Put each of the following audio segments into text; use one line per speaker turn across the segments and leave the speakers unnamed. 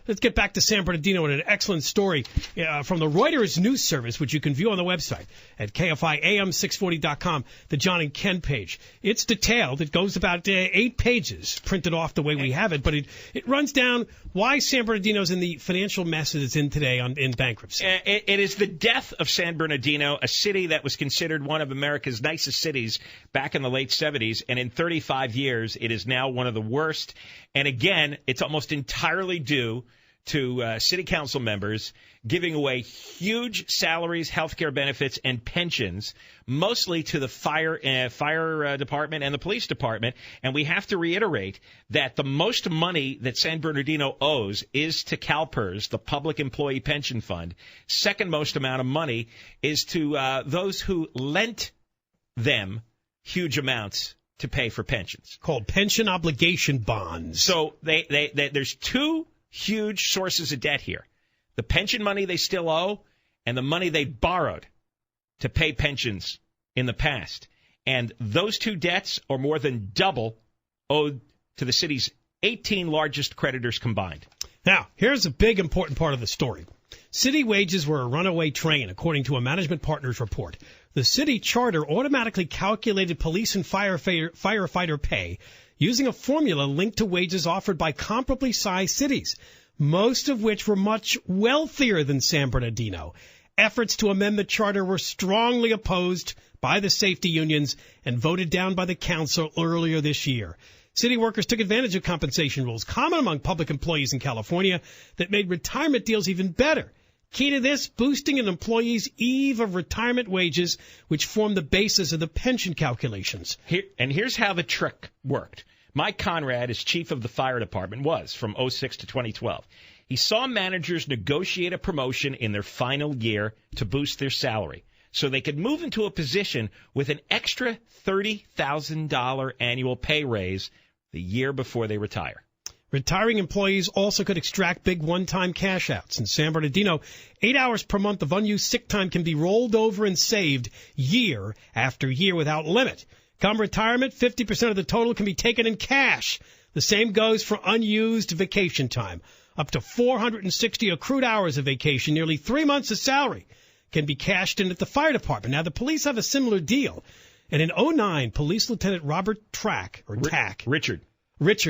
Let's get back to San Bernadino and an excellent story from the Reuters news service, which you can view on the website at KFIAM640.com, the John and Ken page. It's detailed. It goes about 8 pages printed off the way we have it, but it runs down why San Bernardino's in the financial mess that it's in today in bankruptcy.
It is the death of San Bernardino, a city that was considered one of America's nicest cities back in the late 70s, and in 35 years, it is now one of the worst. And again, it's almost entirely due to city council members giving away huge salaries, health care benefits, and pensions, mostly to the fire department and the police department. And we have to reiterate that the most money that San Bernardino owes is to CalPERS, the Public Employee Pension Fund. Second most amount of money is to those who lent them huge amounts to pay for pensions.
Called pension obligation bonds.
So there's 2 huge sources of debt here. The pension money they still owe and the money they borrowed to pay pensions in the past. And those 2 debts are more than double owed to the city's 18 largest creditors combined.
Now, here's a big important part of the story. City wages were a runaway train, according to a Management Partners report. The city charter automatically calculated police and firefighter pay using a formula linked to wages offered by comparably sized cities, most of which were much wealthier than San Bernardino. Efforts to amend the charter were strongly opposed by the safety unions and voted down by the council earlier this year. City workers took advantage of compensation rules common among public employees in California that made retirement deals even better. Key to this, boosting an employee's eve of retirement wages, which form the basis of the pension calculations.
Here's how the trick worked. Mike Conrad, as chief of the fire department, was from 2006 to 2012. He saw managers negotiate a promotion in their final year to boost their salary so they could move into a position with an extra $30,000 annual pay raise the year before they retire.
Retiring employees also could extract big one-time cash outs. In San Bernardino, 8 hours per month of unused sick time can be rolled over and saved year after year without limit. Come retirement, 50% of the total can be taken in cash. The same goes for unused vacation time. Up to 460 accrued hours of vacation, nearly 3 months of salary, can be cashed in at the fire department. Now, the police have a similar deal. And in 2009, Police Lieutenant Richard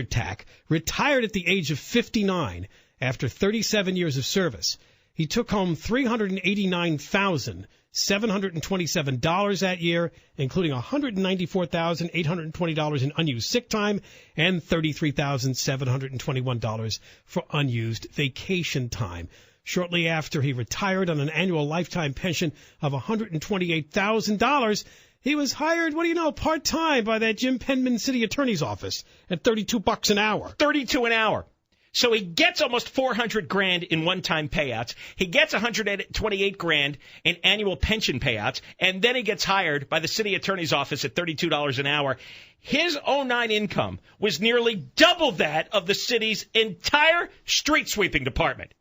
Tack retired at the age of 59 after 37 years of service. He took home $389,727 that year, including $194,820 in unused sick time and $33,721 for unused vacation time. Shortly after he retired on an annual lifetime pension of $128,000, he was hired, part-time by that Jim Penman city attorney's office at $32 an hour.
$32 an hour. So he gets almost $400,000 in one-time payouts. He gets $128,000 in annual pension payouts, and then he gets hired by the city attorney's office at $32 an hour. His 2009 income was nearly double that of the city's entire street sweeping department.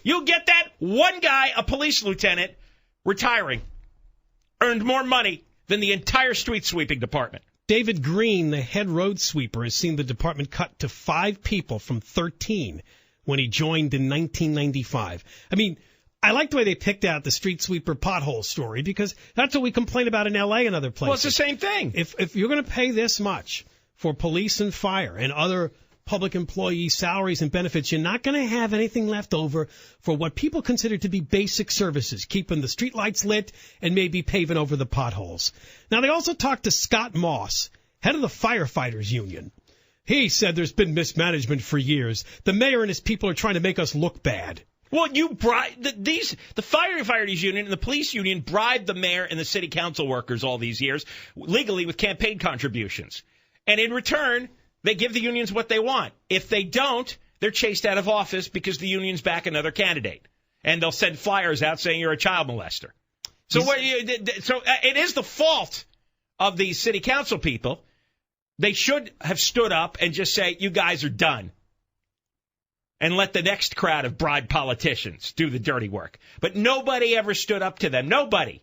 You get that? One guy, a police lieutenant, retiring, earned more money than the entire street sweeping department.
David Green, the head road sweeper, has seen the department cut to 5 people from 13 when he joined in 1995. I mean, I like the way they picked out the street sweeper pothole story because that's what we complain about in L.A. and other places.
Well, it's the same thing.
If you're going to pay this much for police and fire and other public employee salaries and benefits, you're not going to have anything left over for what people consider to be basic services, keeping the streetlights lit and maybe paving over the potholes. Now, they also talked to Scott Moss, head of the firefighters union. He said there's been mismanagement for years. The mayor and his people are trying to make us look bad.
Well, the firefighters union and the police union bribed the mayor and the city council workers all these years legally with campaign contributions. And in return, they give the unions what they want. If they don't, they're chased out of office because the unions back another candidate. And they'll send flyers out saying you're a child molester. So it is the fault of the city council people. They should have stood up and just say, you guys are done. And let the next crowd of bribed politicians do the dirty work. But nobody ever stood up to them. Nobody.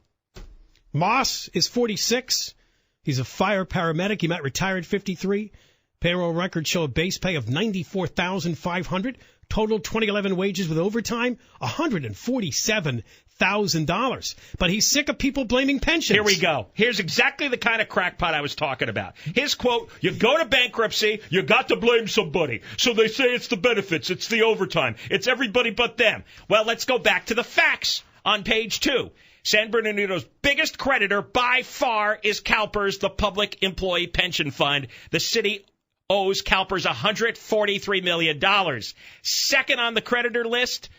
Moss is 46. He's a fire paramedic. He might retire at 53. Payroll records show a base pay of $94,500. Total 2011 wages with overtime, $147,000. But he's sick of people blaming pensions.
Here we go. Here's exactly the kind of crackpot I was talking about. His quote, you go to bankruptcy, you got to blame somebody. So they say it's the benefits, it's the overtime, it's everybody but them. Well, let's go back to the facts on page 2. San Bernardino's biggest creditor by far is CalPERS, the Public Employee Pension Fund. The city owes CalPERS $143 million. Second on the creditor list,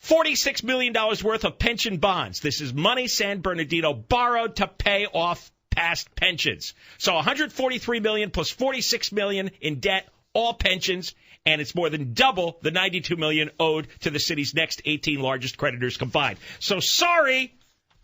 $46 million worth of pension bonds. This is money San Bernardino borrowed to pay off past pensions. So $143 million plus $46 million in debt, all pensions, and it's more than double the $92 million owed to the city's next 18 largest creditors combined. So sorry,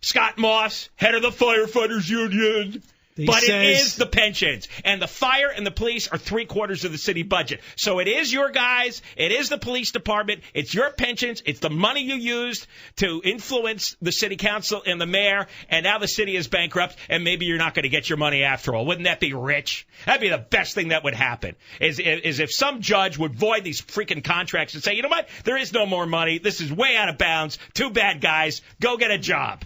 Scott Moss, head of the firefighters union. But it is the pensions. And the fire and the police are 3/4 of the city budget. So it is your guys. It is the police department. It's your pensions. It's the money you used to influence the city council and the mayor. And now the city is bankrupt. And maybe you're not going to get your money after all. Wouldn't that be rich? That'd be the best thing that would happen. Is if some judge would void these freaking contracts and say, you know what? There is no more money. This is way out of bounds. Too bad, guys. Go get a job.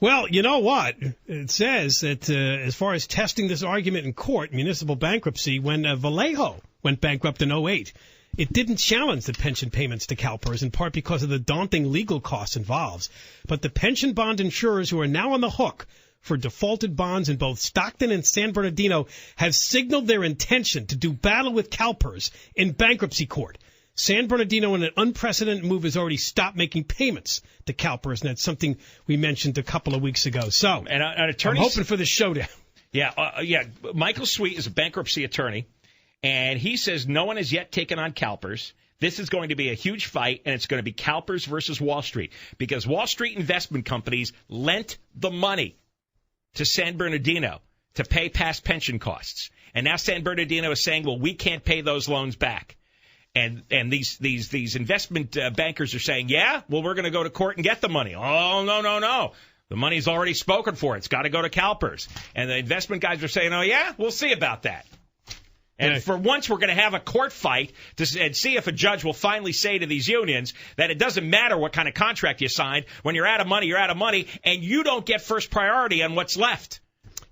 Well, you know what? It says that as far as testing this argument in court, municipal bankruptcy, when Vallejo went bankrupt in 2008, it didn't challenge the pension payments to CalPERS, in part because of the daunting legal costs involved. But the pension bond insurers who are now on the hook for defaulted bonds in both Stockton and San Bernardino have signaled their intention to do battle with CalPERS in bankruptcy court. San Bernardino, in an unprecedented move, has already stopped making payments to CalPERS, and that's something we mentioned a couple of weeks ago. So
and
I'm hoping for the showdown.
Yeah. Michael Sweet is a bankruptcy attorney, and he says no one has yet taken on CalPERS. This is going to be a huge fight, and it's going to be CalPERS versus Wall Street, because Wall Street investment companies lent the money to San Bernardino to pay past pension costs. And now San Bernardino is saying, well, we can't pay those loans back. And these investment bankers are saying, yeah, well, we're going to go to court and get the money. Oh, no. The money's already spoken for. It's got to go to CalPERS. And the investment guys are saying, oh, yeah, we'll see about that. And for once, we're going to have a court fight and see if a judge will finally say to these unions that it doesn't matter what kind of contract you signed. When you're out of money, you're out of money, and you don't get first priority on what's left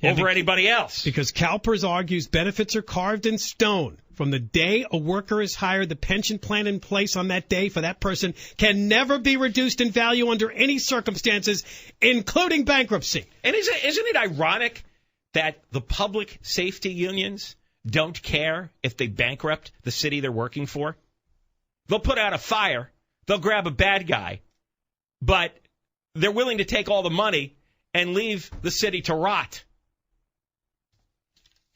over anybody else.
Because CalPERS argues benefits are carved in stone. From the day a worker is hired, the pension plan in place on that day for that person can never be reduced in value under any circumstances, including bankruptcy.
And isn't it ironic that the public safety unions don't care if they bankrupt the city they're working for? They'll put out a fire, they'll grab a bad guy, but they're willing to take all the money and leave the city to rot.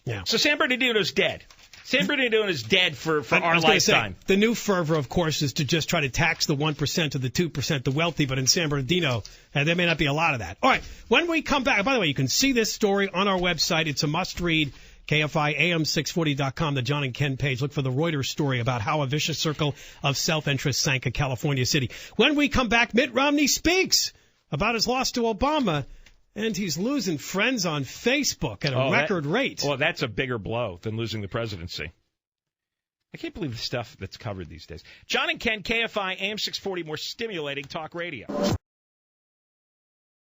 Yeah.
So San Bernardino's dead. San Bernardino is dead for our lifetime.
The new fervor, of course, is to just try to tax the 1% or the 2%, the wealthy. But in San Bernardino, there may not be a lot of that. All right. When we come back, by the way, you can see this story on our website. It's a must-read. KFI AM640.com, the John and Ken page. Look for the Reuters story about how a vicious circle of self-interest sank a California city. When we come back, Mitt Romney speaks about his loss to Obama. And he's losing friends on Facebook at a record rate.
Well, that's a bigger blow than losing the presidency. I can't believe the stuff that's covered these days. John and Ken, KFI, AM 640, more stimulating talk radio.